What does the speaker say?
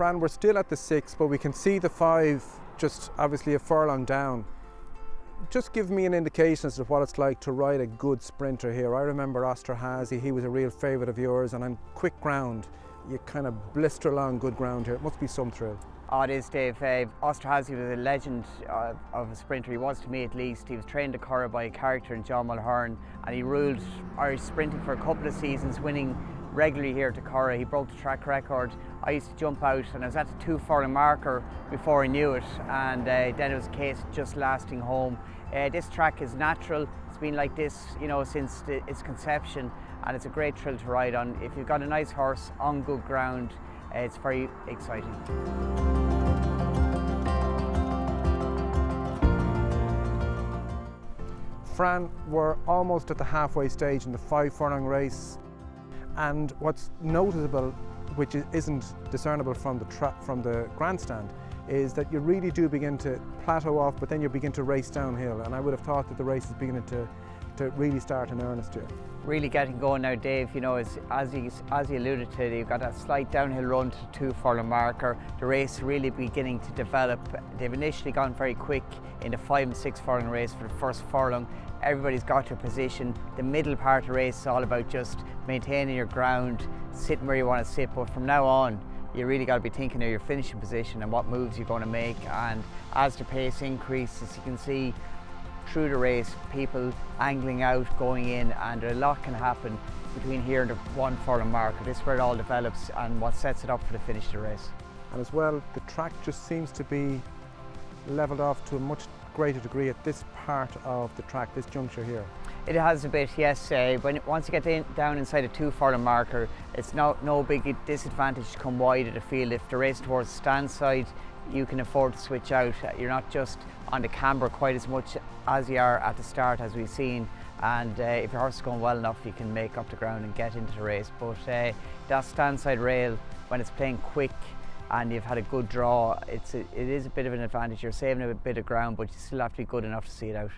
Fran, we're still at the 6, but we can see the 5 just obviously a furlong down. Just give me an indication as to what it's like to ride a good sprinter here. I remember Osterhazy, he was a real favourite of yours, and on quick ground, you kind of blister along good ground here. It must be some thrill. Oh, it is, Dave. Osterhazy was a legend of a sprinter. He was to me, at least. He was trained at Curragh by a character in John Mulhern, and he ruled Irish sprinting for a couple of seasons, winning regularly here to Curragh. He broke the track record. I used to jump out, and I was at the 2 furlong marker before I knew it, and then it was a case of just lasting home. This track is natural. It's been like this, you know, since its conception, and it's a great thrill to ride on. If you've got a nice horse on good ground, it's very exciting. Fran, we're almost at the halfway stage in the 5 furlong race, and what's noticeable, which isn't discernible from the grandstand, is that you really do begin to plateau off, but then you begin to race downhill, and I would have thought that the race is beginning to really start in earnest here. Really getting going now, Dave. You know, as you alluded to, you've got a slight downhill run to the 2 furlong marker. The race really beginning to develop. They've initially gone very quick in the 5 and 6 furlong race for the first furlong. Everybody's got their position. The middle part of the race is all about just maintaining your ground, sitting where you want to sit, but from now on, you really got to be thinking of your finishing position and what moves you're going to make. And as the pace increases, you can see through the race people angling out, going in, and a lot can happen between here and the 1 furlong marker. This is where it all develops and what sets it up for the finish of the race. And as well, the track just seems to be levelled off to a much greater degree at this part of the track, this juncture here. It has a bit, yes. Once you get down inside a 2 furlong marker, it's no big disadvantage to come wide of the field. If the race towards the stand side, you can afford to switch out. You're not just on the camber quite as much as you are at the start, as we've seen. And if your horse is going well enough, you can make up the ground and get into the race. But that stand side rail, when it's playing quick and you've had a good draw, it is a bit of an advantage. You're saving a bit of ground, but you still have to be good enough to see it out.